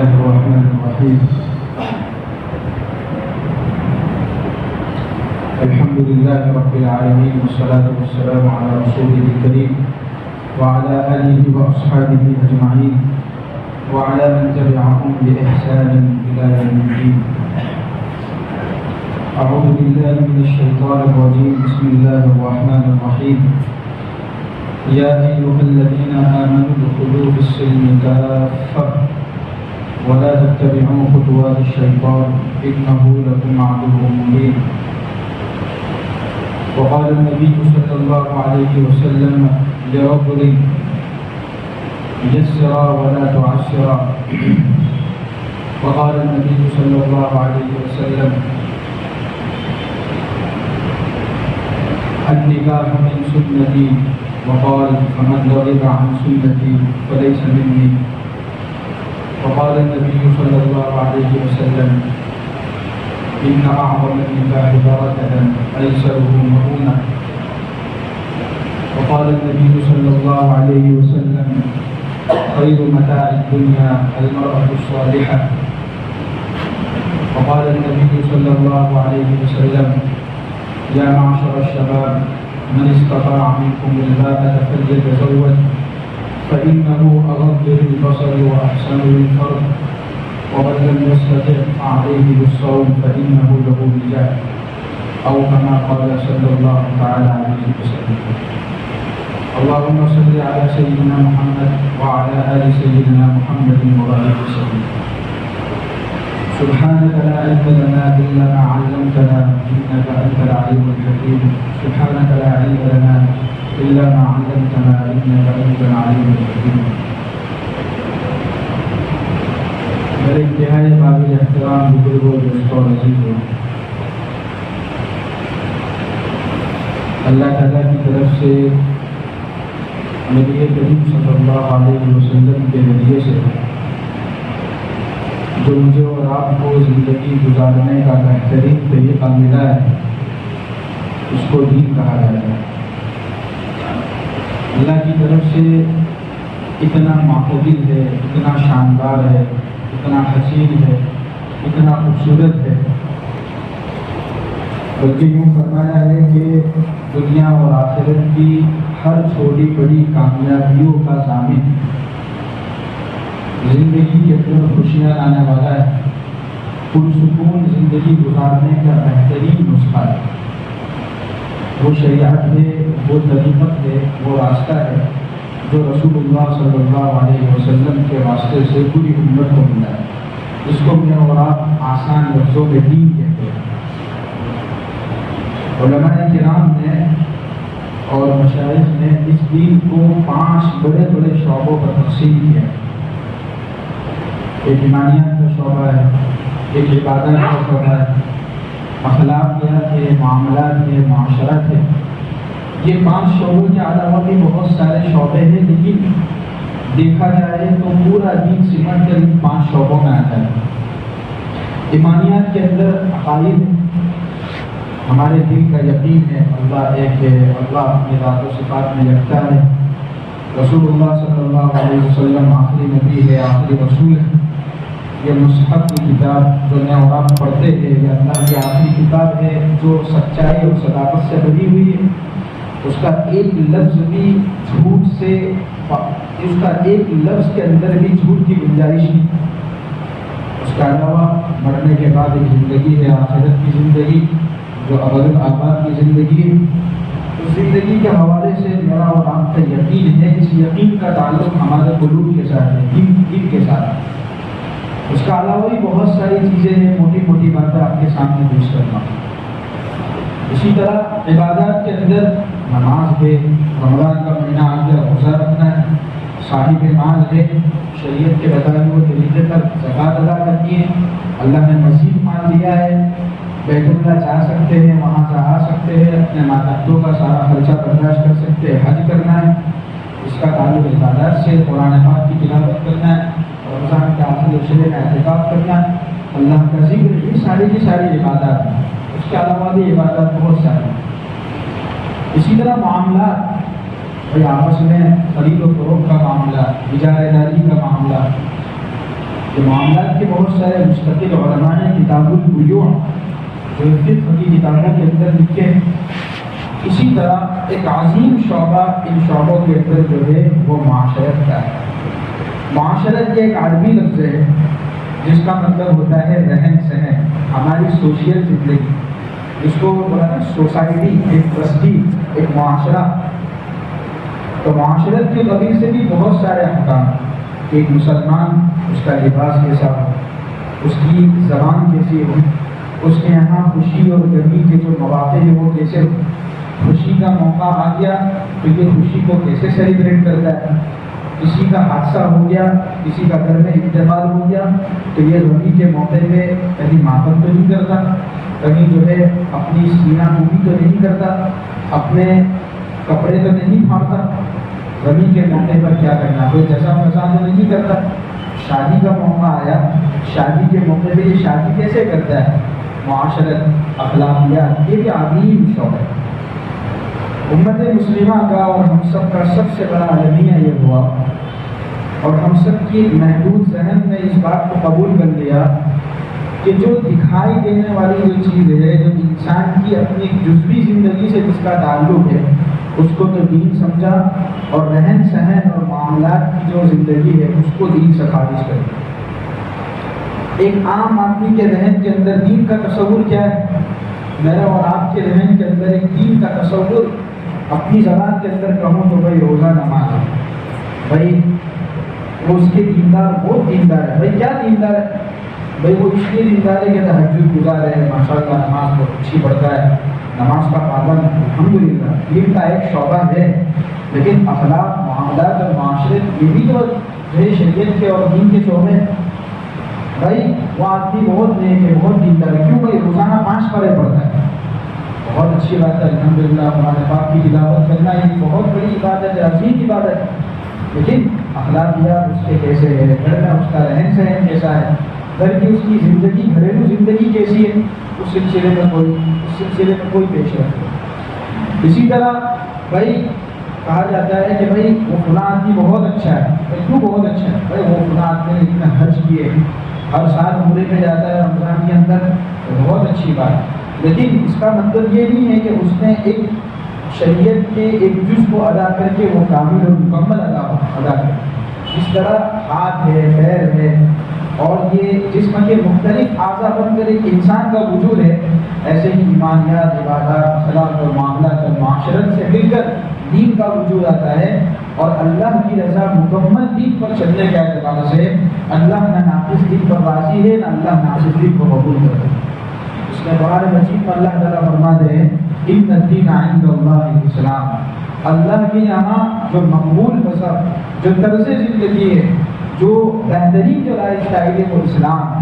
الله الرحمن الرحيم. الحمد لله رب العالمين، والصلاة والسلام على رسوله الكريم وعلى آله وأصحابه أجمعين وعلى من تبعهم بإحسان إلى يوم الدين. أعوذ بالله من الشيطان الرجيم. بسم الله الرحمن الرحيم. يا أيها الذين آمنوا ادخلوا في السلم كافة ولا تتبعوا خطوات الشيطان إنه لكم عدو مبين. وقال النبي صلى الله عليه وسلم لرجل يسرا ولا تعسرا. وقال النبي صلى الله عليه وسلم النكاح من سنتي. وقال فمن رغب عن سنتي فليس مني. وقال النبي صلى الله عليه وسلم إن أعظم النكاح بركة أيسره مؤونة. وقال النبي صلى الله عليه وسلم خير متاع الدنيا المرأة الصالحة. وقال النبي صلى الله عليه وسلم يا معشر الشباب من استطاع منكم الباءة فليتزوج فإنه أغض للبصر وأحسن للفرج ومن لم يستطع فعليه بالصوم فإنه له وجاء أو كما قال صلى الله تعالى عليه وسلم. اللهم صل على سيدنا محمد وعلى آل سيدنا محمد وبارك وسلم. سبحانك لا علم لنا إلا ما علمتنا إنك أنت العليم الحكيم. سبحانك لا علم لنا إلا ما علمتنا إنك أنت العليم الحكيم. میرے انتہائی قابل احترام بزرگوں دوستوں اور عزیزوں، اللہ تعالیٰ کی طرف سے نبی کریم صلی اللہ علیہ وسلم کے ذریعے سے جو مجھے اور آپ کو زندگی گزارنے کا بہترین طریقہ ملا ہے اس کو دین کہا جاتا ہے۔ اللہ کی طرف سے اتنا معتدل ہے، اتنا شاندار ہے، اتنا حسین ہے، اتنا خوبصورت ہے، بلکہ یوں فرمایا ہے کہ دنیا اور آخرت کی ہر چھوٹی بڑی کامیابیوں کا ضامن زندگی کے اندر خوشیاں لانے والا ہے، پرسکون زندگی گزارنے کا بہترین نسخہ ہے۔ وہ شریعت ہے، وہ طریقت ہے، وہ راستہ ہے جو رسول اللہ صلی اللہ علیہ وسلم کے واسطے سے پوری امت کو ملا ہے، جس کو میں اور آپ آسان لفظوں میں دین کہتے ہیں۔ علماء کرام نے اور مشائخ نے اس دین کو 5 بڑے بڑے شعبوں پر تقسیم کیا ہے۔ ایک ایمانیات کا شعبہ ہے، ایک عبادت کا شعبہ ہے، اخلاقیات ہے، معاملات ہے، معاشرت ہے۔ یہ 5 شعبوں کے علاوہ بھی بہت سارے شعبے ہیں، لیکن دیکھا جائے تو پورا دین سمٹ کر ان 5 شعبوں میں آتا ہے۔ ایمانیات کے اندر عقائد، ہمارے دل کا یقین ہے اللہ ایک ہے، اللہ اپنے ذات و صفات میں یکتا ہے، رسول اللہ صلی اللہ علیہ وسلم آخری نبی ہے، آخری رسول ہے۔ یہ مصحف کی کتاب جو میں اور آپ پڑھتے ہیں یہ اللہ کی آخری کتاب ہے جو سچائی اور صداقت سے بنی ہوئی ہے۔ اس کا ایک لفظ بھی جھوٹ سے، اس کا ایک لفظ کے اندر بھی جھوٹ کی گنجائش نہیں۔ اس کے علاوہ مرنے کے بعد ایک زندگی ہے، آخرت کی زندگی جو ابد آباد کی زندگی ہے۔ اس زندگی کے حوالے سے میرا اور آپ کا یقین ہے، اس یقین کا تعلق ہمارے قلوب کے ساتھ ہے، دل کے ساتھ۔ اس کے علاوہ بھی بہت ساری چیزیں ہیں، موٹی موٹی باتیں آپ کے سامنے پیش کرنا۔ اسی طرح عبادات کے اندر نماز ہے، رمضان کا مہینہ آ گیا روزہ رکھنا ہے، صاحب مال ہے، شریعت کے بتائے ہوئے طریقے پر زکوٰۃ ادا کرنی ہے، اللہ نے مزید مال دیا ہے، بیت اللہ جا سکتے ہیں، وہاں سے آ سکتے ہیں، اپنے ماتحتوں کا سارا خرچہ برداشت کر سکتے ہیں، حج کرنا ہے، اس کا تعلق عبادات سے، قرآن پاک کی تلاوت کرنا ہے، رمضان کے آخری عشرے میں اعتکاف کرنا ہے، اللہ کا ذکر، یہ ساری کی ساری عبادات ہیں۔ اس کے علاوہ بھی عبادات بہت ساری ہیں۔ اسی طرح معاملات، بھائی آپس میں خرید و فروخت کا معاملہ، اجارہ داری کا معاملہ، کہ معاملات کے بہت سارے مستقل علماء ہیں، کتاب البیوع جو فقہ کی کتابوں کے اندر لکھے ہیں، اسی طرح ایک عظیم شعبہ ان شعبوں کے اندر جو ہے وہ معاشرت کا ہے۔ معاشرت یہ ایک عربی لفظ ہے جس کا مطلب ہوتا ہے رہن سہن، ہماری سوشل زندگی، جس کو بولا نا سوسائٹی، ایک بستی، ایک معاشرہ۔ تو معاشرت کے قبیل سے بھی بہت سارے احکام، ایک مسلمان اس کا لباس کیسا ہو، اس کی زبان کیسی ہو، اس کے یہاں خوشی اور غمی کے جو مواقع ہیں وہ کیسے ہو، خوشی کا موقع آ گیا تو یہ خوشی کو کیسے سیلیبریٹ کرتا ہے، کسی کا حادثہ ہو گیا، کسی کا گھر میں انتقال ہو گیا تو یہ غمی کے موقع پہ کہیں ماتم تو نہیں کرتا، کہیں جو ہے اپنی سینہ گوئی تو نہیں کرتا، اپنے کپڑے تو نہیں پھاڑتا، غمی کے موقع پر کیا کرنا، کوئی جزا فساد تو نہیں کرتا۔ شادی کا موقع آیا، شادی کے موقع پہ یہ شادی کیسے کرتا ہے، معاشرت، اخلاقیات، یہ بھی عظیم شعبہ ہے۔ امت مسلمہ کا اور ہم سب کا سب سے بڑا المیہ یہ ہوا، اور ہم سب کی محدود ذہن نے اس بات کو قبول کر لیا کہ جو دکھائی دینے والی جو چیز ہے، جو انسان کی اپنی جزوی زندگی سے جس کا تعلق ہے، اس کو تو دین سمجھا، اور رہن سہن اور معاملات کی جو زندگی ہے اس کو دین سے خارج کر دیا۔ ایک عام آدمی کے ذہن کے اندر دین کا تصور کیا ہے؟ میرا اور آپ کے ذہن کے اندر ایک دین کا تصور، اپنی زبان کے اندر کہوں تو بھائی روزہ نماز ہے، بھائی وہ اس کے دیندار بہت دیندار ہے، بھائی کیا دیندار ہے، بھائی وہ اس لیے دیندار ہے کہ تہجد گزار ہے، ماشاء اللہ نماز بہت اچھی پڑھتا ہے، نماز کا پابند، الحمدللہ دین کا ایک شعبہ ہے۔ لیکن اخلاق، معاملات اور معاشرت یہ بھی تو ہے شریعت کے اور دین کے شعبے ہیں۔ بھائی وہ آدمی بہت نیک ہے، بہت دیندار ہے، کیوں بھائی روزانہ 5 پارے پڑھتا ہے، بہت اچھی بات ہے، الحمدللہ قرآن پاک کی تلاوت کرنا یہ بہت بڑی عبادت ہے، عظیم عبادت ہے، لیکن اخلاقیات اس کے کیسے ہے، گھر میں اس کا رہن سہن کیسا ہے، گھر کی اس کی زندگی، گھریلو زندگی کیسی ہے، اس سلسلے میں کوئی پیش رفت نہیں۔ اسی طرح بھائی کہا جاتا ہے کہ بھائی وہ فلاں آدمی بہت اچھا ہے، بھائی کیوں بہت اچھا ہے، بھائی وہ فلاں آدمی نے اتنے حج کیے، ہر سال عمرے میں جاتا ہے رمضان کے اندر، بہت اچھی بات، لیکن اس کا مطلب یہ نہیں ہے کہ اس نے ایک شریعت کے ایک جز کو ادا کر کے وہ کامل اور مکمل ادا کر۔ اس طرح ہاتھ ہے، پیر ہے، اور یہ جسم کے مختلف اعضاء بن کر ایک انسان کا وجود ہے، ایسے ہی ایمانیات، عبادات، اخلاق اور معاملات اور معاشرت سے مل کر دین کا وجود آتا ہے، اور اللہ کی رضا مکمل دین پر چلنے کے اعتبار سے اللہ نہ ناقص دین پر راضی ہے، نہ اللہ ناقص دین کو قبول کرتا ہے۔ اس میں قرآن مجید میں اللہ تعالیٰ فرماتے ہیں ان الدین عند اللہ الاسلام، اللہ کے یہاں جو مقبول مذہب، جو طرز زندگی ہے، جو بہترین جو لائف اسٹائل ہے وہ اسلام،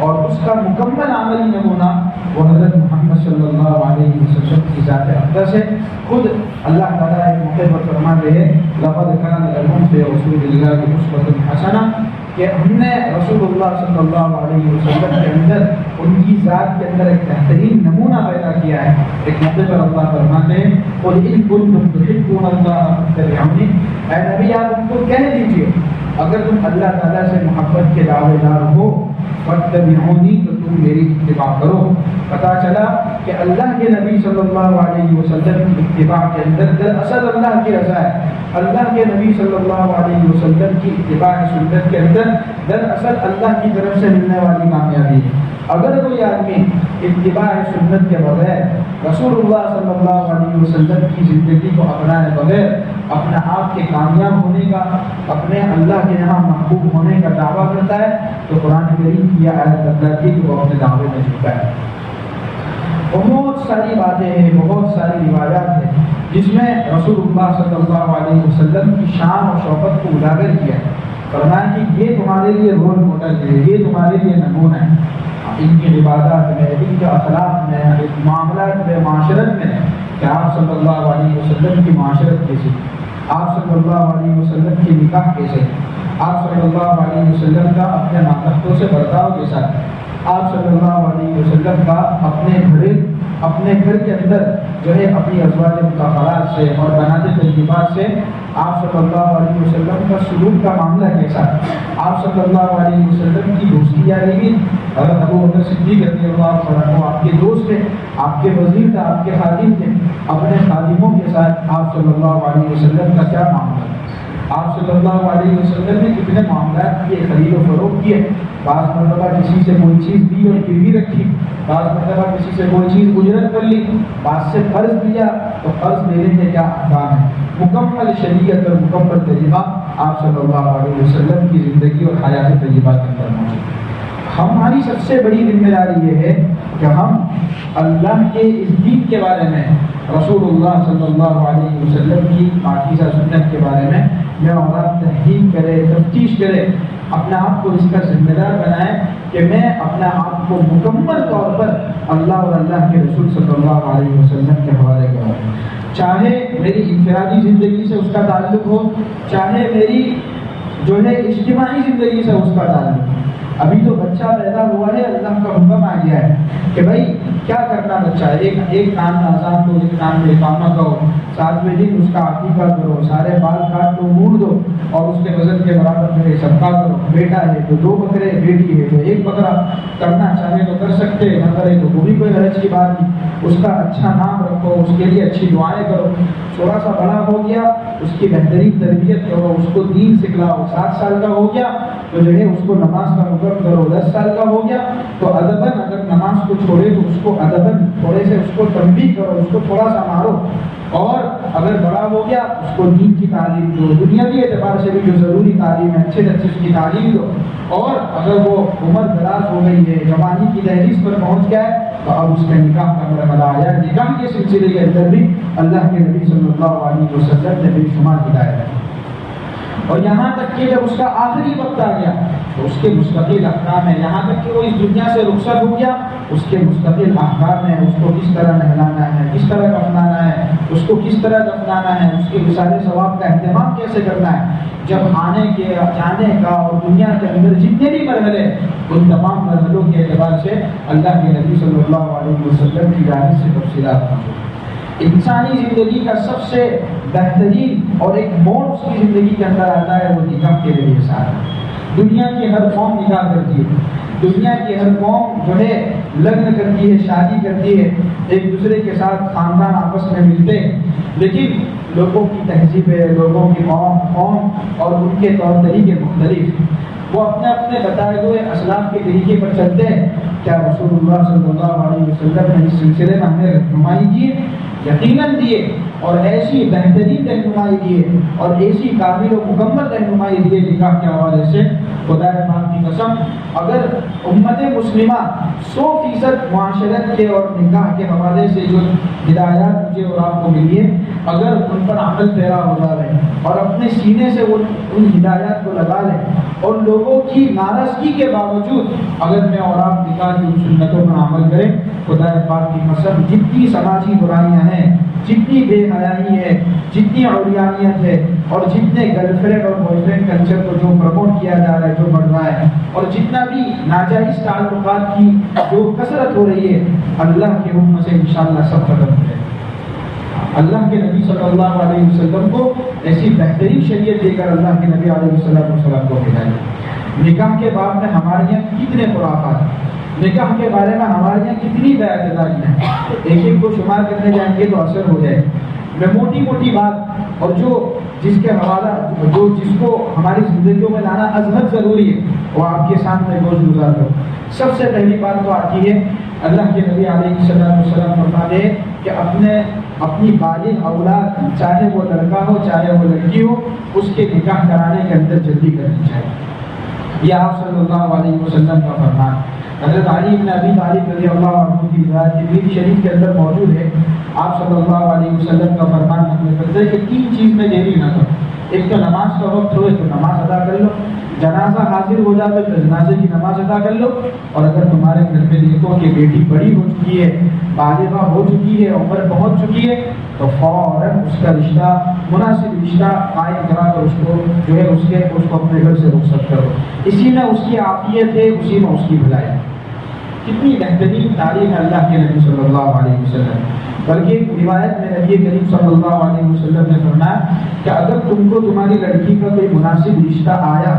اور اس کا مکمل عملی نمونہ وہ حضرت محمد صلی اللہ علیہ وسلم کی ذات اقدس ہے۔ خود اللہ تعالیٰ ایک موقع پر فرماتے ہیں لقد کان لکم فی رسول اللہ اسوۃ حسنہ، کہ ہم نے رسول اللہ صلی اللہ علیہ وسلم کے اندر ان کی ذات کے اندر ایک بہترین نمونہ پیدا کیا ہے۔ ایک موقع پر اللہ فرماتے ہیں قل ان کنتم تحبون اللہ فاتبعونی، اے نبی آپ ان کو کہہ دیجیے اگر تم اللہ تعالیٰ سے محبت کے دعوے دار ہو فاتبعونی، تو تم میری اتباع کرو۔ پتہ چلا کہ اللہ کے نبی صلی اللہ علیہ وسلم کی اتباع کے اندر دراصل اللہ کی رضا ہے، اللہ کے نبی صلی اللہ علیہ وسلم کی اتباع سنت کے اندر دراصل اللہ کی طرف سے ملنے والی کامیابی ہے۔ اگر کوئی آدمی اتباع سنت کے بغیر رسول اللہ صلی اللہ علیہ وسلم کی زندگی کو اپنائے بغیر اپنے آپ کے کامیاب ہونے کا، اپنے اللہ کے یہاں محبوب ہونے کا دعویٰ کرتا ہے تو قرآن کریم کی آیت بتاتی ہے کہ وہ اپنے دعوے میں جھوٹا ہے۔ بہت ساری باتیں ہیں، بہت ساری روایات ہیں جس میں رسول اللہ صلی اللہ علیہ وسلم کی شان اور شوکت کو اجاگر کیا ہے، فرمایا کہ یہ تمہارے لیے رول ماڈل ہے، یہ تمہارے لیے نمونہ ہے، ان کی عبادات میں، ان کے اخلاق میں، معاملات میں، معاشرت میں، کہ آپ صلی اللہ علیہ وسلم کی معاشرت کیسی، آپ صلی اللہ علیہ وسلم کی نکاح کیسے، آپ صلی اللہ علیہ وسلم کا اپنے ماتحتوں سے برتاؤ کیسا ہے، آپ صلی اللہ علیہ وسلم کا اپنے گھر کے اندر جو ہے اپنی ازواج مطہرات سے اور بنات طیبات سے آپ صلی اللہ علیہ وسلم کا سلوک کا معاملہ کیسا ہے؟ آپ صلی اللہ علیہ وسلم کی دوستی جاری ہوئی، حضرت ابو بکر صدیق رضی اللہ عنہ آپ کے دوست تھے، آپ کے وزیر تھے، آپ کے خادم تھے، اپنے خادموں کے ساتھ آپ صلی اللہ علیہ وسلم کا کیا معاملہ ہے؟ آپ صلی اللہ علیہ وسلم نے کتنے معاملات کیے، خرید و فروخت کیے، بعض مرتبہ کسی سے کوئی چیز دی اور گروی رکھی، بعض مرتبہ کسی سے کوئی چیز اجرت کر لی، بعض سے قرض دیا تو قرض لینے کے کیا احکام ہے، مکمل شریعت اور مکمل طریقہ آپ صلی اللہ علیہ وسلم کی زندگی اور حیات طیبہ کے اندر موجود ہے۔ ہماری سب سے بڑی ذمہ داری یہ ہے کہ ہم اللہ کے اس دین کے بارے میں، رسول اللہ صلی اللہ علیہ وسلم کی پاکیزہ سنت کے بارے میں میں اور آپ تحقیق کرے، تفتیش کرے، اپنے آپ کو اس کا ذمہ دار بنائیں کہ میں اپنے آپ کو مکمل طور پر اللہ اور اللہ کے رسول صلی اللہ علیہ وسلم کے حوالے کروں، چاہے میری انفرادی زندگی سے اس کا تعلق ہو، چاہے میری جو ہے اجتماعی زندگی سے اس کا تعلق ہو۔ ابھی تو بچہ پیدا ہوا ہے، اللہ کا حکم آ گیا ہے کہ بھائی کیا کرنا بچہ ہے، ایک کان میں اذان دو، ایک کان میں اقامہ کہو، 7ویں دن اس کا عقیقہ کرو، سارے بال کاٹ دو، موڑ دو اور اس کے وزن کے برابر میں صدقہ کرو، بیٹا ہے تو 2 بکرے، بیٹی ہے تو 1 بکرا، کرنا چاہے تو کر سکتے، نہ کرے تو وہ بھی کوئی حرج کی بات نہیں، اس کا اچھا نام رکھو، اس کے لیے اچھی دعائیں کرو، تھوڑا سا بڑا ہو گیا اس کی بہترین تربیت کرو، اس کو دین سکھلاؤ، 7 سال کا ہو گیا تو جو ہے اس کو نماز کا حکم کرو، 10 سال کا ہو گیا تو ادباً اگر نماز کو چھوڑے تو اس کو ادباً تھوڑے سے اس کو تنبیہ کرو، اس کو تھوڑا سا مارو، اور اگر بڑا ہو گیا اس کو دین کی تعلیم دو، دنیاوی اعتبار سے بھی جو ضروری تعلیم ہے اچھے سے اچھے اس کی تعلیم دو، اور اگر وہ عمر دراز ہو گئی ہے، جوانی کی دہلیز پر پہنچ گیا ہے تو اب اس کا نکاح کا مرحلہ آیا، نکاح کے سلسلے کے اندر بھی اللہ کے نبی صلی اللہ علیہ وسلم نے بے شمار ہدایت دی، اور یہاں تک کہ جب اس کا آخری وقت آ گیا تو اس کے مستقل احکام ہیں، یہاں تک کہ وہ اس دنیا سے رخصت ہو گیا اس کے مستقل احکام ہیں، اس کو کس طرح نہلانا ہے، کس طرح کفنانا ہے، اس کو کس طرح دفنانا ہے، اس کے وصال ثواب کا اہتمام کیسے کرنا ہے، جب آنے کے جانے کا اور دنیا کے اندر جتنے بھی مرحلے ان تمام مرحلوں کے اعتبار سے اللہ کے نبی صلی اللہ علیہ وسلم کی جانب سے تفصیلات موجود ہیں۔ انسانی زندگی کا سب سے بہترین اور ایک موڑ اس کی زندگی کے اندر آتا ہے، وہ نکاح کے ذریعے سے آتا ہے۔ دنیا کی ہر قوم نکاح کرتی ہے، دنیا کی ہر قوم جو ہے لگن کرتی ہے، شادی کرتی ہے، ایک دوسرے کے ساتھ خاندان آپس میں ملتے ہیں، لیکن لوگوں کی تہذیبیں، لوگوں کی قوم اور ان کے طور طریقے مختلف، وہ اپنے اپنے بتائے ہوئے اسلاف کے طریقے پر چلتے ہیں۔ کیا رسول اللہ صلی اللہ علیہ وسلم نے اس سلسلے میں ہمیں رہنمائی کی؟ یقیناً دیے، اور ایسی بہترین رہنمائی دیے اور ایسی کامل و مکمل رہنمائی دیے نکاح کے حوالے سے، خدا پاک کی قسم اگر امت مسلمہ 100% معاشرت کے اور نکاح کے حوالے سے جو ہدایات مجھے اور آپ کو ملی ہے، اگر ان پر عمل پیرا ہو جائے اور اپنے سینے سے ان ہدایات کو لگا لیں، اور لوگوں کی ناراضگی کے باوجود اگر میں اور آپ نکاح کی ان سنتوں پر عمل کریں، خدا پاک کی قسم جتنی سماجی برائیاں ہیں، جتنی بے حیائی ہے، جتنی عریانیت ہے، اور جتنے گرل فرینڈ اور بوائے فرینڈ کلچر کو جو پروموٹ کیا جا رہا ہے، جو بڑھ رہا ہے، اور جتنا بھی ناجائز تعلقات کی جو کثرت ہو رہی ہے، اللہ کے حکم سے انشاءاللہ سب ختم ہو جائے۔ اللہ کے نبی صلی اللہ علیہ وسلم کو ایسی بہترین شریعت دے کر اللہ کے نبی علیہ السلام کو ہدایت۔ نکاح کے باب میں ہمارے یہاں کتنے خرافات ہیں، نکاح کے بارے میں ہمارے یہاں کتنی بے اعتدالیاں ہیں، ایک ایک کو شمار کرنے جائیں گے تو اثر ہو جائے۔ میں موٹی موٹی بات اور جس کے حوالہ جس کو ہماری زندگیوں میں لانا ازحد ضروری ہے وہ آپ کے سامنے گوش گزار کرو۔ سب سے پہلی بات تو آتی ہے، اللہ کے نبی علیہ السلام فرماتے ہیں کہ اپنی بالغ اولاد چاہے وہ لڑکا ہو چاہے وہ لڑکی ہو، اس کے نکاح کرانے کے اندر جلدی کرنی چاہیے۔ یہ آپ صلی اللہ علیہ وسلم کا فرمان۔ حضرت علی بن ابی طالب رضی اللہ عنہ کی روایت ترمذی شریف کے اندر موجود ہے، آپ صلی اللہ علیہ وسلم کا فرمان نقل کرتے ہیں کہ 3 چیز میں دیری نہ کرو، ایک تو نماز کا وقت ہو تو نماز ادا کر لو، جنازہ حاضر ہو جائے تو جنازے کی نماز ادا کر لو، اور اگر تمہارے گھر میں دیکھو کہ بیٹی بڑی ہو چکی ہے، بالغہ ہو چکی ہے، عمر پہنچ چکی ہے، تو فوراً اس کا رشتہ، مناسب رشتہ قائم کرا کر اس کو اپنے گھر سے رخصت کرو، اسی میں اس کی عافیت ہے، اسی میں اس کی بھلائی ہے۔ کتنی بہترین تعلیم ہے اللہ کے نبی صلی اللہ علیہ وسلم. بلکہ ایک روایت میں نبی کریم صلی اللہ علیہ وسلم نے فرمایا کہ اگر تم کو تمہاری لڑکی کا کوئی مناسب رشتہ آیا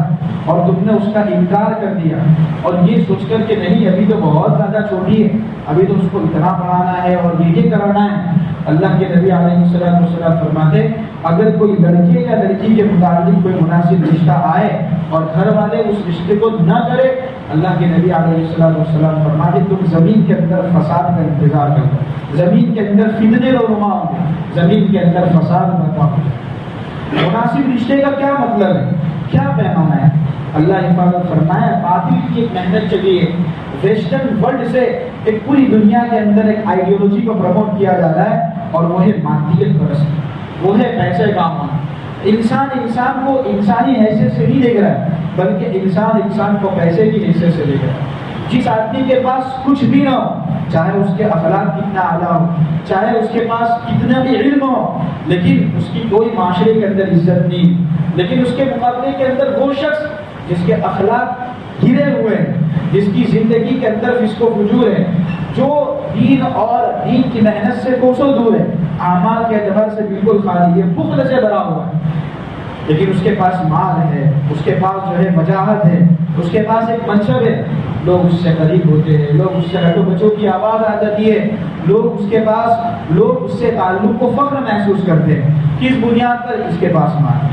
اور تم نے اس کا انکار کر دیا اور یہ سوچ کر کہ نہیں ابھی تو بہت زیادہ چھوٹی ہے، ابھی تو اس کو اتنا پڑھانا ہے اور یہ کرانا ہے، اللہ کے نبی علیہ السلام فرماتے اگر کوئی لڑکے یا لڑکی کے متعلق کوئی مناسب رشتہ آئے اور گھر والے اس رشتے کو نہ کرے، اللہ کے نبی علیہ السلام فرماتے تم زمین کے اندر فساد کا انتظار کرو، زمین کے اندر فتنے رونما ہوں گے، زمین کے اندر فساد برپا ہوگا. مناسب رشتے کا کیا مطلب ہے، کیا پیمانہ ہے؟ اللہ حفاظت فرمایا باطل کی ایک محنت چلی ہے، ویسٹرن ورلڈ سے ایک پوری دنیا کے اندر ایک آئیڈیالوجی کو پروموٹ کیا جا رہا ہے اور وہ ہے مادیت پرست، وہ ہے پیسے کا ہونا. انسان کو انسانی حیثیت سے نہیں دیکھ رہا ہے بلکہ انسان کو پیسے کی حیثیت سے دیکھ رہا ہے. جس آدمی کے پاس کچھ بھی نہ ہو، چاہے اس کے اخلاق کتنا اعلیٰ ہو، چاہے اس کے پاس کتنا بھی علم ہو، لیکن اس کی کوئی معاشرے کے اندر عزت نہیں، لیکن اس کے مقابلے کے اندر وہ شخص جس کے اخلاق گرے ہوئے ہیں، جس کی زندگی کے اندر فسق و فجور ہے، جو دین اور دین کی محنت سے کوسوں دور ہے، اعمال کے اعتبار سے بالکل خالی ہے، بخل سے بھرا ہوا ہے، لیکن اس کے پاس مال ہے، اس کے پاس جو ہے وجاہت ہے، اس کے پاس ایک منصب ہے، لوگ اس سے قریب ہوتے ہیں، لوگ اس سے ہٹو بچوں کی آواز آ جاتی ہے، لوگ اس سے تعلق کو فخر محسوس کرتے ہیں. کس بنیاد پر؟ اس کے پاس مال.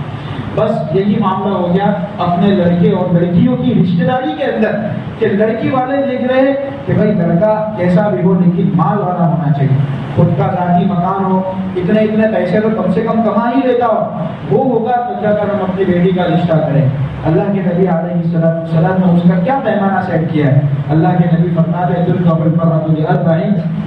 بس یہی معاملہ ہو گیا اپنے لڑکے اور لڑکیوں کی رشتہ داری کے اندر کہ لڑکی والے دیکھ رہے کہ بھائی لڑکا کیسا بھی ہو لیکن مال والا ہونا چاہیے، خود کا ذاتی مکان ہو، اتنے پیسے تو کم سے کم کما ہی لیتا ہو، وہ ہوگا تو کیا کر ہم اپنی بیٹی کا رشتہ کریں. اللہ کے نبی علیہ السلام نے اس کا کیا پیمانہ سیٹ کیا ہے؟ اللہ کے نبی فرماتے ہیں دل کا بالمرأة لأربع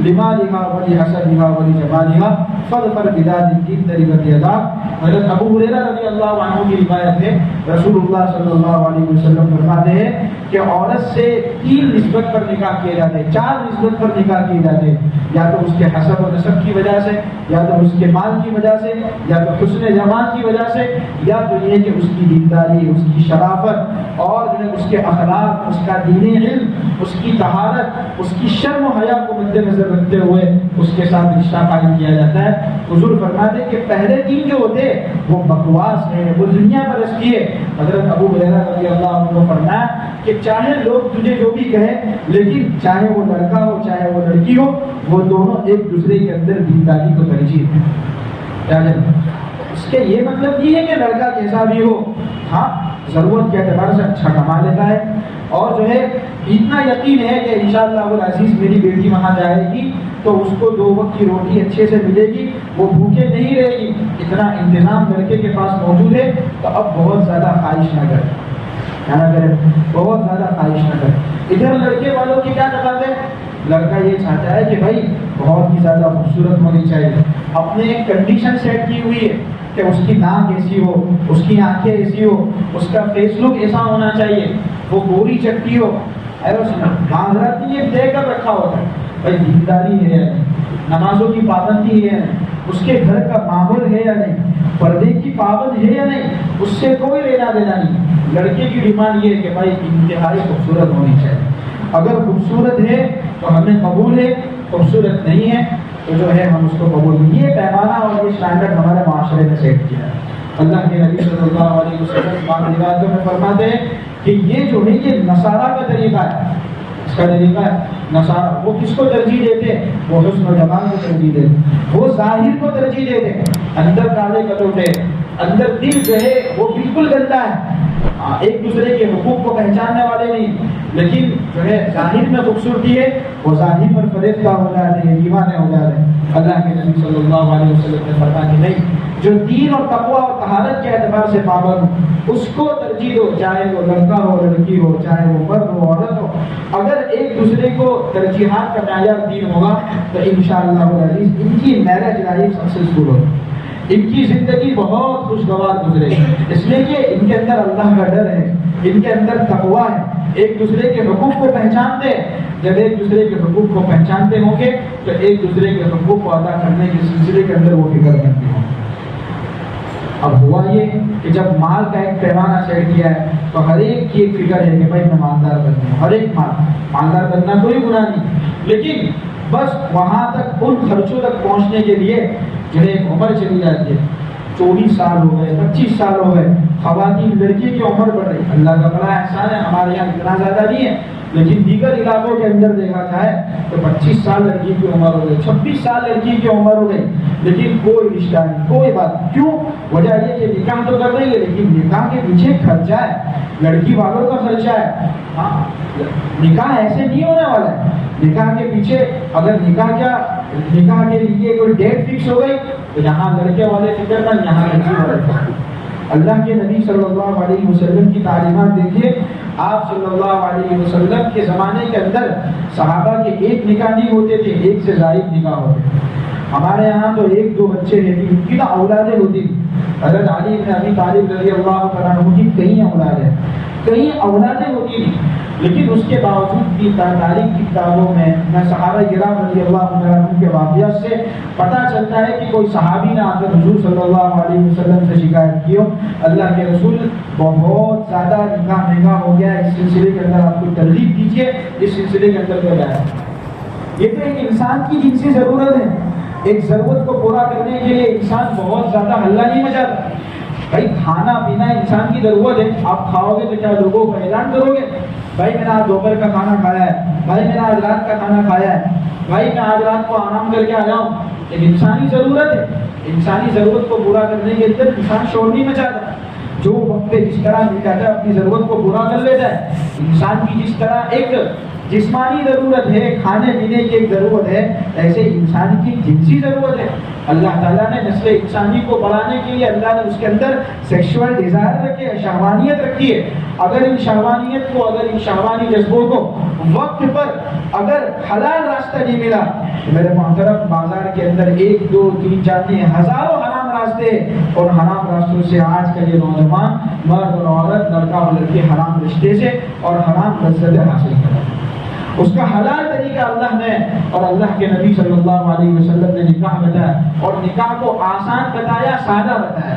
لمالها ولحسبها ولجمالها فاظفر بذات الدين تربت يداك. حضرت ابو ہریرہ رضی اللہ عنہ کی روایت ہے، رسول اللہ صلی اللہ علیہ وسلم فرماتے ہیں کہ عورت سے 3 نسبت پر نکاح کیے جاتے ہیں، 4 نسبت پر نکاح کیے جاتے ہیں، یا تو اس کے حسب و نسب کی وجہ سے، یا تو اس کے مال کی وجہ سے، یا تو حسن جمال کی وجہ سے، یا تو یہ کہ اس کی دینداری، اس کی شرافت اور جو ہے اس کے اخلاق، اس کا دینی علم، اس کی طہارت، اس کی شرم و حیا کو مد نظر رکھتے ہوئے اس کے ساتھ رشتہ قائم کیا جاتا ہے. حضور فرماتے کہ پہلے 3 جو ہوتے وہ بکواس ہے، وہ دنیا پرستی ہے. حضرت ابو ہریرہ رضی اللہ عنہ کو فرمایا کہ چاہے لوگ تجھے جو بھی کہیں، لیکن چاہے وہ لڑکا ہو چاہے وہ لڑکی ہو، وہ دونوں ایک دوسرے کے اندر دینداری کو ترجیح دیں. اس کے یہ مطلب یہ ہے کہ لڑکا کیسا بھی ہو، ہاں ضرورت کے اعتبار سے اچھا کما لیتا ہے اور جو ہے اتنا یقین ہے کہ انشاءاللہ العزیز میری بیٹی وہاں جائے گی تو اس کو 2 وقت کی روٹی اچھے سے ملے گی، وہ بھوکے نہیں رہے گی. اتنا انتظام لڑکے کے پاس موجود ہے تو اب بہت زیادہ خواہش نہ کرے، کیا نہ کرے، بہت زیادہ خواہش نہ کرے. ادھر لڑکے والوں کی کیا تقاضے ہیں؟ لڑکا یہ چاہتا ہے کہ بھائی بہت ہی زیادہ خوبصورت ہونی چاہیے، اپنے ایک کنڈیشن سیٹ کی ہوئی ہے کہ اس کی ناک ایسی ہو، اس کی آنکھیں ایسی ہو، اس کا فیس لک ایسا ہونا چاہیے، وہ گوری چٹی ہو. معذرت یہ طے کر رکھا ہوتا ہے بھائی دینداری ہے یا نہیں، نمازوں کی پابندی ہے یا نہیں، اس کے گھر کا ماحول ہے یا نہیں، پردے کی پابند ہے یا نہیں، اس سے کوئی لینا دینا نہیں. لڑکے کی ڈیمانڈ یہ ہے کہ بھائی انتہائی خوبصورت ہونی چاہیے، اگر خوبصورت ہے تو ہمیں قبول ہے، خوبصورت نہیں ہے تو جو ہے ہم اس کو قبول نہیں. یہ پیمانہ اور یہ اسٹینڈرڈ ہمارے معاشرے میں سیٹ کیا ہے. اللہ کے نبی صلی اللہ علیہ وسلم بعض روایتوں میں فرماتے ہیں کہ یہ جو ہے یہ نصارہ کا طریقہ ہے. اس کا طریقہ ہے نصارہ، وہ کس کو ترجیح دیتے ہیں؟ وہ حسن و جمال کو ترجیح دیتے ہیں، وہ ظاہر کو ترجیح دیتے ہیں، اندر کالے کٹوٹے، اندر دل جو ہے وہ بالکل گندا ہے، ایک دوسرے کے حقوق کو پہچاننے والے نہیں، لیکن جو ہے ظاہر میں خوبصورتی ہے، وہ ظاہر پر فریفتہ ہو جاتے ہیں، دیوانے ہو جاتے ہیں. اللہ کے نبی صلی اللہ علیہ وسلم نے فرمایا کہ نہیں، جو دین اور تقویٰ اور طہارت کے اعتبار سے پابند اس کو ترجیح دو، چاہے وہ لڑکا ہو لڑکی ہو، چاہے وہ مرد ہو عورت ہو. اگر ایک دوسرے کو ترجیحات کا معیار دین ہوگا تو انشاءاللہ العزیز ان کی میرج لائف سکسیسفل ہوگی، ان کی زندگی بہت خوشگوار گزرے گی، اس لیے کہ ان کے اندر اللہ کا ڈر ہے، ان کے اندر تقویٰ ہے، ایک دوسرے کے حقوق کو پہچانتے ہیں. جب ایک دوسرے کے حقوق کو پہچانتے ہوں گے تو ایک دوسرے کے حقوق کو ادا کرنے کے سلسلے کے اندر وہ فکر کرتے ہوں گے. اب ہوا یہ کہ جب مال کا ایک پیمانہ سیٹ کیا ہے تو ہر ایک کی ایک فکر ہے کہ بھائی میں مالدار بننا ہوں، ہر ایک مالدار بننا کوئی گناہ نہیں، لیکن بس وہاں تک ان خرچوں تک پہنچنے کے لیے جو ہے ایک عمر چلی جاتی ہے، 24 سال ہو گئے، 25 سال ہو گئے، خواتین لڑکی کی عمر بڑھ رہی، اللہ کا بڑا احسان ہے ہمارے یہاں اتنا زیادہ نہیں ہے، لیکن دیگر علاقوں کے اندر دیکھا جائے تو 25 سال لڑکی کی عمر ہو گئی، 26 سال لڑکی کی عمر ہو گئی، لیکن کوئی رشتہ نہیں، کوئی بات نہیں۔ کیوں؟ وجہ یہ کہ نکاح تو کر رہی ہے لیکن نکاح کے پیچھے خرچہ ہے، لڑکی والوں کا خرچہ ہے۔ ہاں، نکاح ایسے نہیں ہونے والا ہے، نکاح کے پیچھے اگر نکاح کے لیے کوئی ڈیٹ فکس ہو گئی تو یہاں لڑکے والے فکر نہ، یہاں لڑکی والے فکر۔ اللہ کے نبی صلی اللہ علیہ وسلم کی تعلیمات دیکھیے، آپ صلی اللہ علیہ وسلم کے زمانے کے اندر صحابہ کے ایک نکاح نہیں ہوتے تھے، ایک سے زائد نکاح ہوتے تھے۔ ہمارے یہاں تو 1-2 بچے رہتی، ان کی تو اولادیں ہوتی، حضرت علی بن ابی طالب رضی اللہ تعالیٰ عنہ کی کئی اولادیں ہوتی تھیں، لیکن اس کے باوجود بھی تاریخ کی کتابوں میں صحابہ کرام رضی اللہ عنہ کے واقعات سے پتہ چلتا ہے کہ کوئی صحابی نے آ کر حضور صلی اللہ علیہ وسلم سے شکایت کی ہو، اللہ کے رسول بہت زیادہ نکاح ہو گیا ہے، اس سلسلے کے اندر آپ کو ترغیب دیجیے، اس سلسلے کے اندر کیا جائے۔ یہ تو ایک انسان کی جنسی ضرورت ہے، ایک ضرورت کو پورا کرنے کے لیے انسان بہت زیادہ ہلہ نہیں مچاتا۔ بھائی کھانا پینا انسان کی ضرورت ہے، آپ کھاؤ گے تو کیا لوگوں کو اعلان کرو گے بھائی میں نے آج دوپہر کا کھانا کھایا ہے، بھائی میں نے آج رات کا کھانا کھایا ہے، بھائی میں آج رات کو آرام کر کے آیا ہوں۔ ایک انسانی ضرورت ہے، انسانی ضرورت کو پورا کرنے کے اندر انسان شور نہیں مچاتا، جو وقت پہ جس طرح مل جاتا ہے اپنی ضرورت کو پورا کر لیتا ہے۔ انسان کی جس طرح ایک جسمانی ضرورت ہے، کھانے پینے کی ایک ضرورت ہے، ایسے انسان کی جنسی ضرورت ہے۔ اللہ تعالیٰ نے نسل انسانی کو بڑھانے کے لیے اللہ نے اس کے اندر سیکشول ڈیزائر رکھے ہے، شہوانیت رکھی ہے۔ اگر ان شہوانیت کو، اگر ان شہوانی جذبوں کو وقت پر اگر حلال راستہ نہیں ملا تو میرے محترم بازار کے اندر 1 2 3 4 نہیں ہزاروں حرام راستے، اور حرام راستوں سے آج کا یہ نوجوان مرد اور عورت، لڑکا اور لڑکی حرام رشتے سے اور حرام لذتیں حاصل کرتے ہیں۔ اس کا حلال طریقہ اللہ نے اور اللہ کے نبی صلی اللہ علیہ وسلم نے نکاح بتایا، اور نکاح کو آسان بتایا، سادہ بتایا۔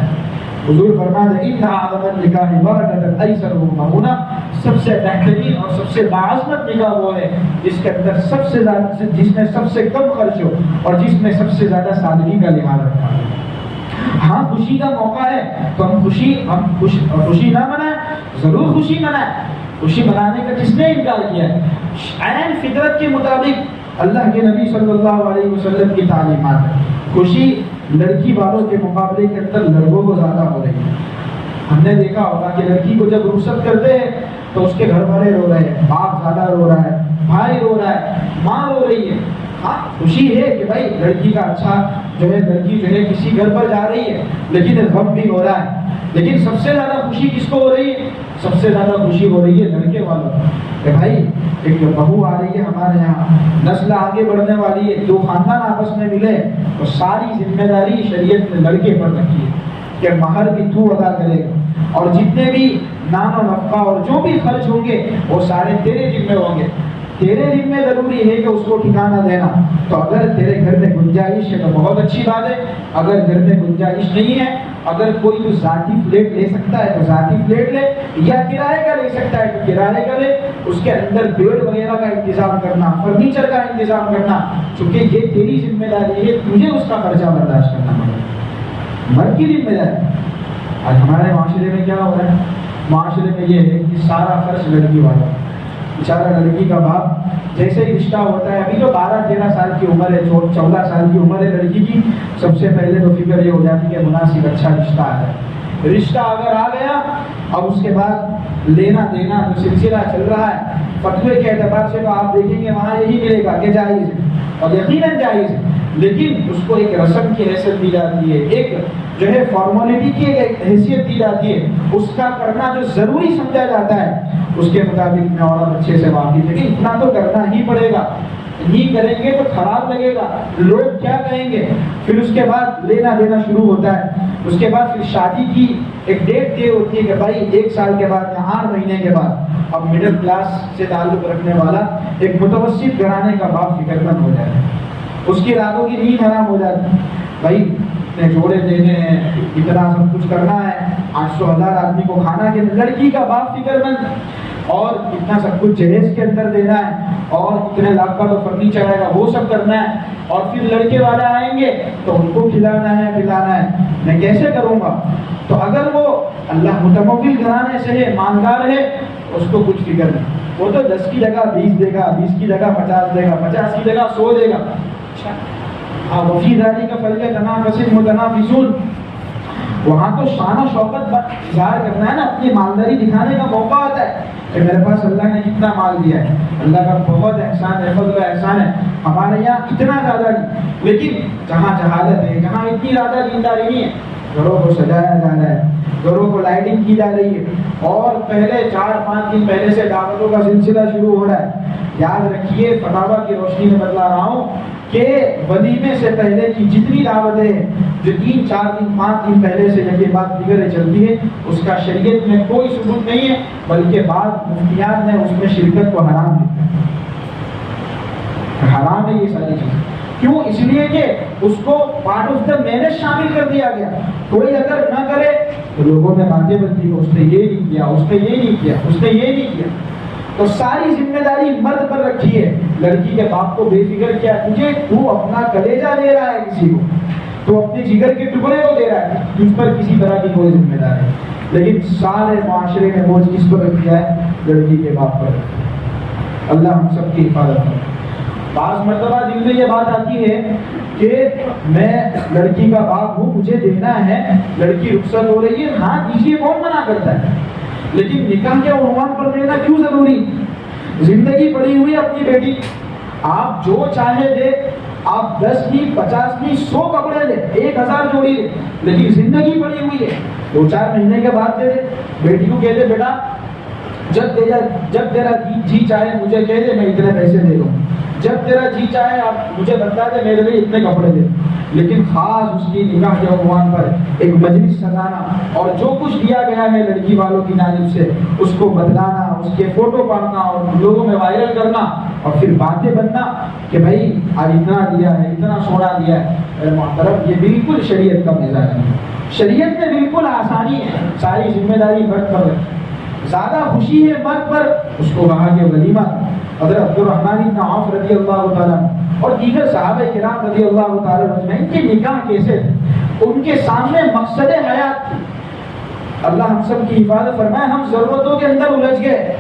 حضور فرماتے ہیں ان اعظم النکاح برکۃ ایسرهما، سب سے بہترین اور سب سے باعظمت نکاح وہ ہے جس کے اندر سب سے زیادہ، جس میں سب سے کم خرچ ہو اور جس میں سب سے زیادہ سادگی کا لحاظ رکھا ہے۔ ہاں خوشی کا موقع ہے تو ہم خوشی نہ منائیں، ضرور خوشی منائیں۔ خوشی منانے کا کس نے انکار کیا ہے؟ عین فطرت کے مطابق اللہ کے نبی صلی اللہ علیہ وسلم کی تعلیمات ہے۔ خوشی لڑکی والوں کے مقابلے کے اندر لڑکوں کو زیادہ ہو رہی ہے۔ ہم نے دیکھا ہوگا کہ لڑکی کو جب رخصت کرتے ہیں تو اس کے گھر والے رو رہے ہیں، باپ زیادہ رو رہا ہے، بھائی رو رہا ہے، ماں رو رہی ہے۔ ہاں خوشی ہے کہ بھائی لڑکی کا اچھا لڑکی کسی گھر پر جا رہی ہے، لیکن غم بھی ہو رہا ہے۔ لیکن سب سے زیادہ خوشی کس کو ہو رہی ہے؟ سب سے زیادہ خوشی ہو رہی ہے لڑکے والوں کو کہ بھائی ایک بہو آ رہی ہے ہمارے یہاں، نسل آگے بڑھنے والی ہے، دو خاندان آپس میں ملے تو ساری ذمہ داری شریعت نے لڑکے پر رکھی ہے کہ مہر بھی تو ادا کرے گا، اور جتنے بھی نام و نفقہ اور جو بھی خرچ ہوں گے وہ سارے تیرے ذمہ ہوں گے۔ تیرے ذمہ ضروری ہے کہ اس کو ٹھکانہ دینا۔ تو اگر تیرے گھر میں گنجائش ہے تو بہت اچھی بات ہے، اگر گھر میں گنجائش نہیں ہے، اگر کوئی تو ذاتی فلیٹ لے سکتا ہے تو ذاتی فلیٹ لے، یا کرائے کا لے سکتا ہے تو کرائے کا لے، اس کے اندر بیڈ وغیرہ کا انتظام کرنا، فرنیچر کا انتظام کرنا، چونکہ یہ تیری ذمہ داری ہے، تجھے اس کا خرچہ برداشت کرنا پڑے گا، مرد کی ذمہ داری۔ آج ہمارے معاشرے میں کیا ہو رہا ہے؟ معاشرے میں یہ ہے کہ سارا خرچ لڑکی والا، بیچارہ لڑکی کا باپ جیسے ہی رشتہ ہوتا ہے، ابھی تو 12-13 سال کی عمر ہے، 14 سال کی عمر ہے لڑکی کی، سب سے پہلے تو فکر یہ ہو جاتی ہے کہ مناسب اچھا رشتہ آ جائے۔ رشتہ اگر آ گیا اب اس کے بعد لینا دینا جو سلسلہ چل رہا ہے، فتوے کے اعتبار سے تو آپ دیکھیں گے وہاں یہی ملے گا کہ جائز ہے، اور یقیناً جائز ہے، لیکن اس کو ایک رسم کی حیثیت دی جاتی ہے، ایک فارمولیٹی کی ایک حیثیت دی جاتی ہے، اس کا کرنا جو ضروری سمجھا جاتا ہے اس کے مطابق میں عورت اچھے سے واقف ہے کہ اتنا تو کرنا ہی پڑے گا، نہیں کریں گے تو خراب لگے گا، لوگ کیا کہیں گے۔ پھر اس کے بعد لینا دینا شروع ہوتا ہے، اس کے بعد پھر شادی کی ایک ڈیٹ طے ہوتی ہے کہ بھائی 1 سال کے بعد یا 8 مہینے کے بعد اب مڈل کلاس سے تعلق رکھنے والا ایک متوسط گھرانے کا باپ فکر مند ہو جائے، اس کی راتوں کی نیند حرام ہو جاتی ہے۔ بھائی اتنے جوڑے دینے ہیں، اتنا سب کچھ کرنا ہے، 800,000 آدمی کو کھانا کے، لڑکی کا باپ فکر مند، اور اتنا سب کچھ جہیز کے اندر دینا ہے، اور اتنے لاکھ کا تو فرنیچر آئے گا وہ سب کرنا ہے، اور پھر لڑکے والے آئیں گے تو ان کو کھلانا ہے پلانا ہے، میں کیسے کروں گا؟ تو اگر وہ اللہ متمول گھرانے سے ہے، مالدار ہے، اس کو کچھ فکر نہیں، وہ تو 10 کی جگہ 20 دے گا، 20 کی جگہ 50 دے گا، 50 کی جگہ 100 دے گا۔ اچھا، وفی ذالک فلیتنافس المتنافسون، وہاں تو شان و شوکت اظہار کرنا ہے نا، اپنی مالداری دکھانے کا موقع آتا ہے کہ میرے پاس اللہ نے کتنا مال دیا ہے، اللہ کا بہت احسان ہے، فضل و احسان ہے، ہمارے یہاں اتنا زیادہ نہیں، لیکن جہاں جہالت ہے، جہاں اتنی زیادہ دینداری نہیں ہے، گھروں کو سجایا جا رہا ہے، گھروں کو لائٹنگ کی جا رہی ہے، اور پہلے 4-5 دن پہلے سے دعوتوں کا سلسلہ شروع ہو رہا ہے۔ یاد رکھیے، فتاویٰ کی روشنی میں بتلا رہا ہوں کہ ولیمے سے پہلے کی جتنی دعوتیں ہیں، جو 3-4 دن 5 دن پہلے سے یہ بات دیگر چلتی ہے، اس کا شریعت میں کوئی ثبوت نہیں ہے، بلکہ بعض مفتیان نے اس میں شرکت کو حرام کیا، حرام ہے یہ ساری چیزیں۔ کیوں؟ اس لیے کہ اس کو پارٹ آف دا مینج شامل کر دیا گیا، کوئی اگر نہ کرے تو لوگوں میں باتیں بنتی ہیں، اس نے یہ نہیں کیا، اس نے یہ نہیں کیا، اس نے یہ نہیں کیا، تو ساری ذمہ داری مرد پر رکھی ہے۔ لڑکی کے باپ کو بے فکر کیا، تجھے تو اپنا کلیجہ دے رہا ہے کسی کو، تو اپنے جگر کے ٹکڑے کو دے رہا ہے، تجھ پر کسی طرح کی کوئی ذمہ داری ہے، لیکن سارے معاشرے میں بوجھ کس پر رکھ دیا ہے؟ لڑکی کے باپ پر۔ اللہ ہم سب کی حفاظت کرے۔ بعض مرتبہ دل میں یہ بات آتی ہے کہ میں لڑکی کا باپ ہوں، مجھے دینا ہے، لڑکی رخصت ہو رہی ہے، ہاں دیجیے، کون منع کرتا ہے، لیکن نکاح کے عنوان پر دینا کیوں ضروری؟ زندگی پڑی ہوئی اپنی بیٹی، آپ جو چاہے دے، آپ 10 کی 50 کی 100 کپڑے لے، 1000 جوڑی لے، لیکن زندگی پڑی ہوئی ہے، 2-4 مہینے کے بعد دے دے۔ بیٹی کو کہہ دے بیٹا جب تیرا جی چاہے مجھے کہہ دے، میں اتنے پیسے دے دوں، جب تیرا جی چاہے آپ مجھے بتا دے میرے لیے اتنے کپڑے دے، لیکن خاص اس کی نکاح کے عنوان پر ایک مجلس سجانا، اور جو کچھ دیا گیا ہے لڑکی والوں کی جانب سے اس کو بدلانا، اس کے فوٹو پاڑنا اور لوگوں میں وائرل کرنا، اور پھر باتیں بننا کہ بھائی آج اتنا دیا ہے، اتنا سونا دیا ہے۔ میرے محترم، یہ بالکل شریعت کا مزاج ہے، شریعت میں بالکل آسانی ہے، ساری ذمہ داری مرد پر ہے، زیادہ خوشی ہے مرد پر، اس کو کہا کہ ولیمہ۔ حضرت عبد الرحمن بن عوف رضی اللہ تعالیٰ اور دیگر صحابہ کرام رضی اللہ تعالیٰ اجمعین کے نکاح کیسے تھے؟ ان کے سامنے مقصد حیات تھی۔ اللہ ہم سب کی حفاظت فرمائے۔ ہم ضرورتوں کے اندر الجھ گئے،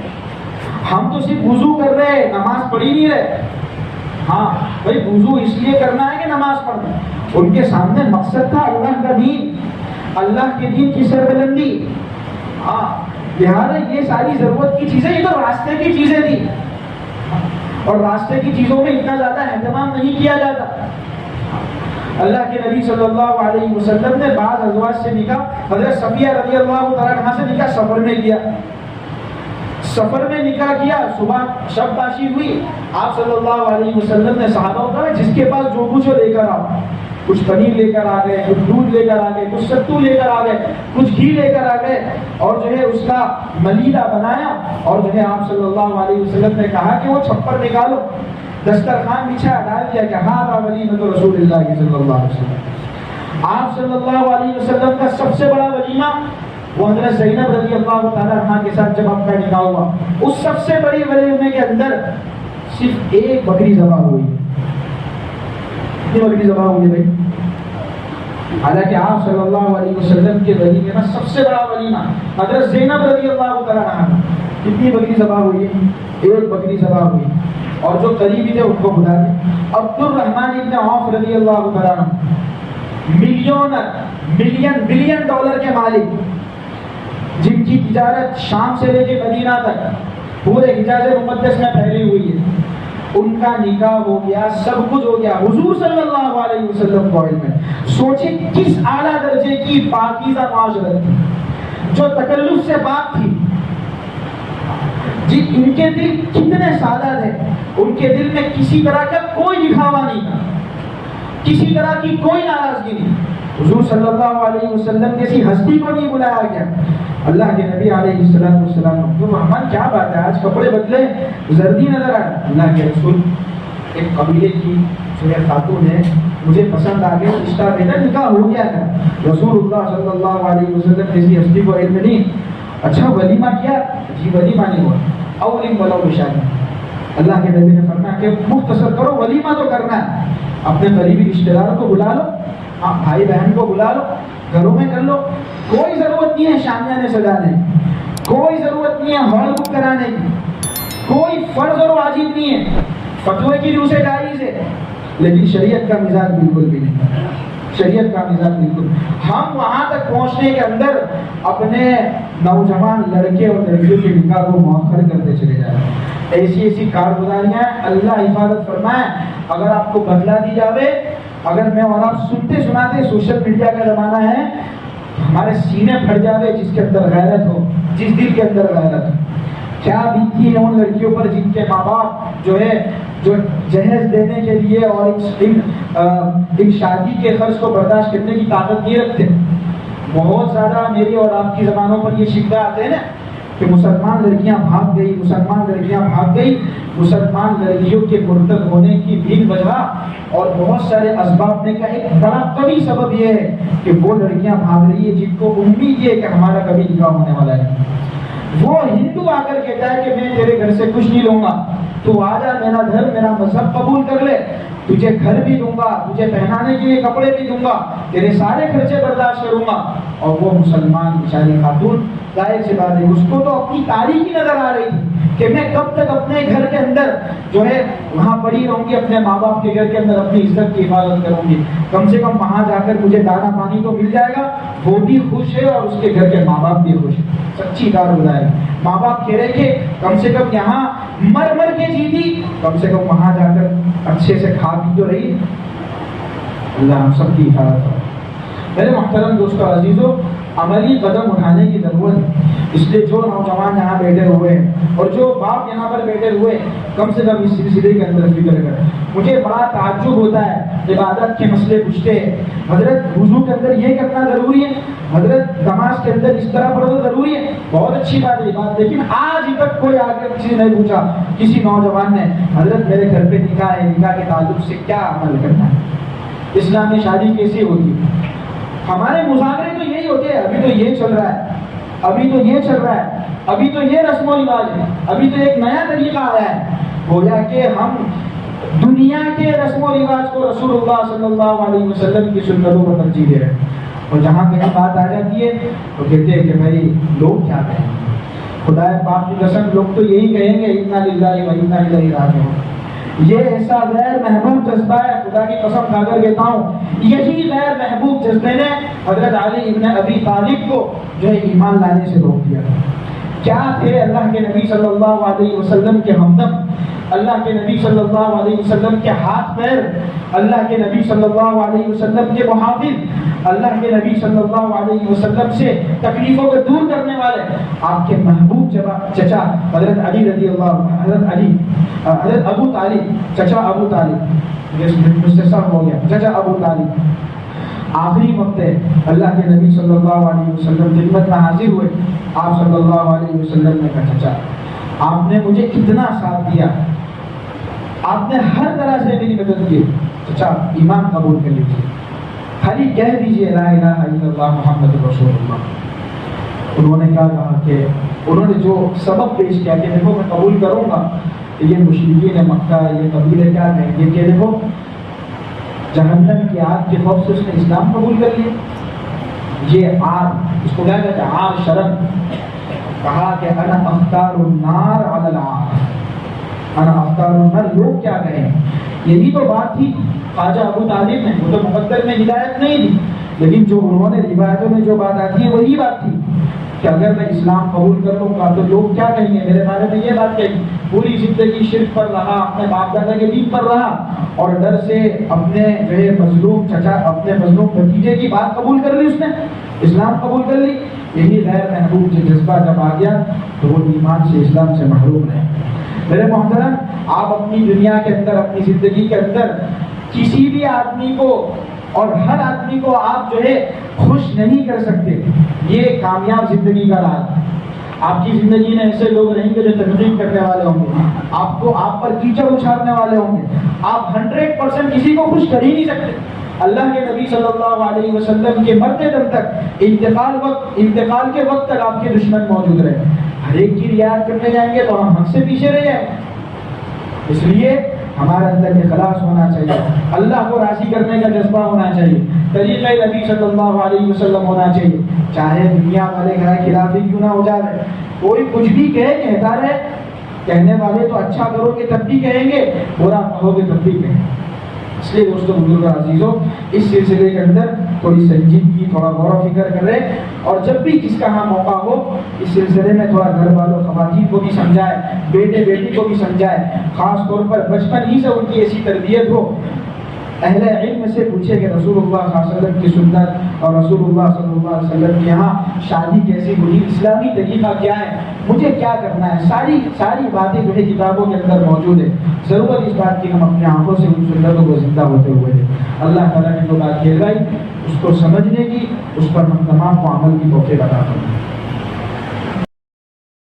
ہم تو صرف وضو کر رہے، نماز پڑھی نہیں رہے۔ ہاں بھائی، وضو اس لیے کرنا ہے کہ نماز پڑھنا۔ ان کے سامنے مقصد تھا اللہ کا دین، اللہ کے دین کی سربلندی۔ ہاں، لہٰذا یہ ساری ضرورت کی چیزیں، یہ تو راستے کی چیزیں تھی، اور راستے کی چیزوں میں اتنا زیادہ اہتمام نہیں کیا جاتا۔ اللہ کے نبی صلی اللہ علیہ وسلم نے بعض ازواج سے نکاح، حضرت صفیہ رضی اللہ تعالیٰ عنہا سے نکاح سفر میں کیا، سفر میں نکاح کیا، صبح شب باشی ہوئی، آپ صلی اللہ علیہ وسلم نے صحابہ کو کہا جس کے پاس جو کچھ ہو لے کر آؤ، کچھ پنیر لے کر آ گئے، کچھ دودھ لے کر آ گئے، کچھ ستو لے کر آ گئے، کچھ گھی لے کر آ گئے، اور جو ہے اس کا ملیدہ بنایا، اور جو ہے آپ صلی اللہ علیہ وسلم نے کہا کہ وہ چھپر نکالو، دسترخوان بچھا، ڈال دیا کہ ہاں ولیمۃ رسول اللہ صلی اللہ علیہ وسلم۔ آپ صلی اللہ علیہ وسلم کا سب سے بڑا ولیمہ وہ حضرت زینب رضی اللہ تعالیٰ عنہ کے ساتھ جب آپ کا نکاح ہوا، اس سب سے بڑی ولیمے کے اندر صرف ایک بکری ذبح ہوئی۔ کتنی بکری ذبح ہوئی بھائی؟ حالانکہ آپ صلی اللہ علیہ وسلم کے ولیمے میں سب سے بڑا ولیمہ حضرت زینب رضی اللہ تعالیٰ عنہ، کتنی بکری ذبح ہوئی؟ ایک بکری ذبح ہوئی، اور جو قریبی تھے ان کو بلا دیا۔ عبد الرحمن بن عوف رضی اللہ تعالیٰ عنہ، بلین ڈالر کے مالک، جن کی تجارت شام سے لے کے مدینہ تک پورے حجاز مقدس میں پھیلی ہوئی ہے، ان کا نکاح ہو گیا، سب کچھ ہو گیا، حضور صلی اللہ علیہ وسلم کو علم ہے۔ سوچیں کس اعلیٰ درجے کی پاکیزہ معاشرت تھی، جو تکلف سے پاک تھی، جی ان کے دل کتنے سادہ تھے، ان کے دل میں کسی طرح کا کوئی دکھاوا نہیں تھا، کسی طرح کی کوئی ناراضگی نہیں۔ حضور صلی اللہ علیہ وسلم جیسی ہستی کو نہیں بلایا گیا۔ اللہ کے نبی علیہ السلام عبد الرحمن کیا بات ہے، آج کپڑے بدلے، زردی نظر آئے۔ اللہ کے رسول ایک قبیلے کی جو یہ خاتون ہے مجھے پسند آ گئی، رشتہ بیٹا نکاح ہو گیا ہے. رسول اللہ صلی اللہ علیہ وسلم کسی ہستی کو علم نہیں. اچھا ولیمہ کیا؟ جی ولیمہ نہیں ہوا. اولم ولو بشانی. اللہ کے نبی نے فرمایا کہ مختصر کرو، ولیمہ تو کرنا ہے. اپنے قریبی رشتہ دار کو بلا لو، بھائی بہن کو بلا لو، گھروں میں کر لو. کوئی ضرورت نہیں ہے شامیانے سجانے کی، کوئی ضرورت نہیں ہے ہال بک کرانے کی، کوئی فرض اور واجب نہیں ہے. فتوے کی روح سے جائز ہے، لیکن شریعت کا مزاج بالکل بھی نہیں. شریعت کا مزاج بالکل. ہم وہاں تک پہنچنے کے اندر اپنے نوجوان لڑکے اور لڑکیوں کے نکاح کو مؤخر کرتے چلے جائیں. ایسی ایسی کارگزاریاں اللہ حفاظت فرمائے. اگر آپ کو بدلا دی جاوے، اگر میں اور آپ سنتے سناتے سوشل میڈیا کا زمانہ ہے، ہمارے سینے پھٹ جاوے جس کے اندر غیرت ہو، جس دل کے اندر غیرت ہو. کیا بیتی ہے ان لڑکیوں پر جن کے ماں باپ جو ہے جو جہیز دینے کے لیے اور ایک شادی کے خرچ کو برداشت کرنے کی طاقت نہیں رکھتے. بہت زیادہ میری اور آپ کی زبانوں پر یہ شکوے آتے ہیں نا کہ مسلمان لڑکیاں بھاگ گئی، مسلمان لڑکیاں بھاگ گئی. مسلمان لڑکیوں کے مرتد ہونے کی بھی وجہ اور بہت سارے اسباب میں کا ایک بڑا قوی سبب یہ ہے کہ وہ لڑکیاں بھاگ رہی ہے جن کو امید یہ ہے کہ ہمارا کبھی نکاح ہونے والا ہے. وہ ہندو آ کر کہتا ہے کہ میں تیرے گھر سے کچھ نہیں لوں گا، تو آ جا میرا گھر میرا مذہب قبول کر لے، تجھے گھر بھی دوں گا، تجھے پہنانے کے لیے کپڑے بھی دوں گا، تیرے سارے خرچے برداشت کروں گا. اور وہ مسلمان بیچاری خاتون ظاہر سی بات ہے اس کو تو اپنی تاریخی نظر آ رہی تھی کہ میں کب تک اپنے گھر کے اندر جو ہے وہاں پڑی رہوں گی، اپنے ماں باپ کے گھر کے اندر اپنی عزت کی حفاظت کروں گی. کم سے کم وہاں جا کر مجھے دانا پانی تو مل جائے گا، وہ بھی خوش ہے اور اس کے گھر کے ماں باپ بھی خوش ہے. سچی کارگزاری. ماں باپ کہہ رہے کہ کم سے کم یہاں مر مر کے جیتی، کم سے کم وہاں جا کر اچھے سے کھا پی تو رہی. اللہ ہم سب کی حفاظت کرے. میرے محترم دوستو عزیزو، عملی قدم اٹھانے کی ضرورت ہے. اس لیے جو نوجوان یہاں بیٹھے ہوئے ہیں اور جو باپ یہاں پر بیٹھے ہوئے کم سے کم اس سلسلے کے اندر فکر کریں. مجھے بڑا تعجب ہوتا ہے عبادت کے مسئلے پوچھتے ہیں. حضرت وضو کے اندر یہ کرنا ضروری ہے، حضرت نماز کے اندر اس طرح پڑھنا ضروری ہے. بہت اچھی بات ہے بات، لیکن آج تک کوئی آگے کسی نے نہیں پوچھا، کسی نوجوان نے حضرت میرے گھر پہ نکاح ہے، نکاح کے تعلق سے کیا عمل کرنا ہے، اسلام میں شادی کیسی ہوتی ہے. ہمارے مظاہرے تو یہی ہوتے ہیں، ابھی تو یہ چل رہا ہے، ابھی تو یہ چل رہا ہے، ابھی تو یہ رسم و رواج ہے، ابھی تو ایک نیا طریقہ آیا ہے. گویا کہ ہم دنیا کے رسم و رواج کو رسول اللہ صلی اللہ علیہ وسلم کی سنتوں کو ترجیح دے رہے ہیں. اور جہاں کہیں بات آ جاتی ہے تو کہتے ہیں کہ بھائی لوگ کیا کہیں گے. خدا پاک کی قسم لوگ تو یہی کہیں گے انا للہ و انا الیہ راجعون. یہ ایسا غیر محبوب جذبہ ہے، خدا کی قسم کھا کر کہتا ہوں یہی غیر محبوب جذبے نے حضرت علی ابن ابی طالب کو جو ہے ایمان لانے سے روک دیا. کیا تھے اللہ کے نبی صلی اللہ علیہ وسلم کے ہمدم، اللہ کے نبی صلی اللہ علیہ وسلم کے ہاتھ پیر، اللہ کے نبی صلی اللہ علیہ وسلم کے محافظ، اللہ کے نبی صلی اللہ علیہ وسلم سے تکلیفوں کو دور کرنے والے آپ کے محبوب چچا حضرت علی رضی اللہ حضرت ابو طالب، چچا ابو طالب، مجھ سے سب ہو گیا، چچا ابو طالب. آخری وقت ہے اللہ کے نبی صلی اللہ علیہ وسلم خدمت میں حاضر ہوئے. آپ صلی اللہ علیہ وسلم نے کہا چچا آپ نے مجھے اتنا ساتھ دیا، آپ نے ہر طرح سے میری مدد کی، چچا ایمان قبول کر لیجیے، خالی کہہ دیجیے لا الہ الا اللہ محمد رسول اللہ. انہوں نے کیا کہا کہ انہوں نے جو سبب پیش کیا کہ دیکھو میں قبول کروں گا، یہ مشرکین مکہ یہ قبیلے کیا کہیں گے کہ دیکھو جہنم کی آگ کے خوف سے اس نے اسلام قبول کر لیا. یہ آگ اس کو کیا کہتے ہیں آگ شرم. کہا کہ انا اختار النار علی العار، انا اختار النار. لوگ کیا کہیں، یہی تو بات تھی خواجہ ابو طالب میں. وہ تو مقدر میں ہدایت نہیں تھی، لیکن جو انہوں نے روایتوں میں جو بات آتی ہے وہی بات تھی کہ اگر میں اسلام قبول کر لوں گا تو لوگ کیا کہیں گے میرے بارے میں. یہ بات کہی پوری زندگی شرک پر رہا، اپنے باپ دادا کے دین پر رہا اور ڈر سے اپنے جو ہے مظلوم چچا اپنے مظلوم بھتیجے کی بات قبول کر لی، اس نے اسلام قبول کر لی. یہی غیر محبوب جذبہ جب آ گیا تو وہ ایمان سے اسلام سے محروم رہے. میرے محترم آپ اپنی دنیا کے اندر اپنی زندگی کے اندر کسی بھی آدمی کو اور ہر آدمی کو آپ جو ہے خوش نہیں کر سکتے. یہ کامیاب زندگی کا راز. آپ کی زندگی میں ایسے لوگ رہیں گے جو تنقید کرنے والے ہوں گے، آپ پر کیچڑ اچھالنے والے ہوں گے، آپ 100% کسی کو خوش کر ہی نہیں سکتے۔ اللہ کے نبی صلی اللہ علیہ وسلم کے مرتے دم تک انتقال کے وقت تک آپ کے دشمن موجود رہے، ہر ایک کی رعایت کرنے جائیں گے تو ہم حق سے پیچھے رہ جائیں گے۔ اس لیے ہمارے اندر اخلاص ہونا چاہیے، اللہ کو راضی کرنے کا جذبہ ہونا چاہیے، طریقہ نبی صلی اللہ علیہ وسلم ہونا چاہیے، چاہے دنیا والے گھر خلاف ہی کیوں نہ ہو جائے، کوئی کچھ بھی کہتا رہے، کہنے والے تو اچھا کرو گے تب بھی کہیں گے، برا کہو گے تب بھی کہیں گے۔ اس لیے دوستوں بزرگ عزیزوں، اس سلسلے کے اندر تھوڑی سنجیدگی، تھوڑا غور و فکر کریں، اور جب بھی جس کا ہاں موقع ہو اس سلسلے میں تھوڑا گھر والوں خواتین کو بھی سمجھائے، بیٹے بیٹی کو بھی سمجھائے، خاص طور پر بچپن ہی سے ان کی ایسی تربیت ہو، اہل علم سے پوچھے کہ رسول اللہ صلی اللہ علیہ وسلم کی سنت اور رسول اللہ صلی اللہ علیہ وسلم کے یہاں شادی کیسی ہوئی، اسلامی طریقہ کیا ہے، مجھے کیا کرنا ہے، ساری باتیں جو ہے کتابوں کے اندر موجود ہے۔ ضرورت اس بات کی ہم اپنی آنکھوں سے ان سنتوں کو زندہ ہوتے ہوئے ہیں۔ اللہ تعالیٰ نے جو بات کہلائی اس کو سمجھنے کی، اس پر ہم تمام کو عمل کی توفیق عطا فرمائے۔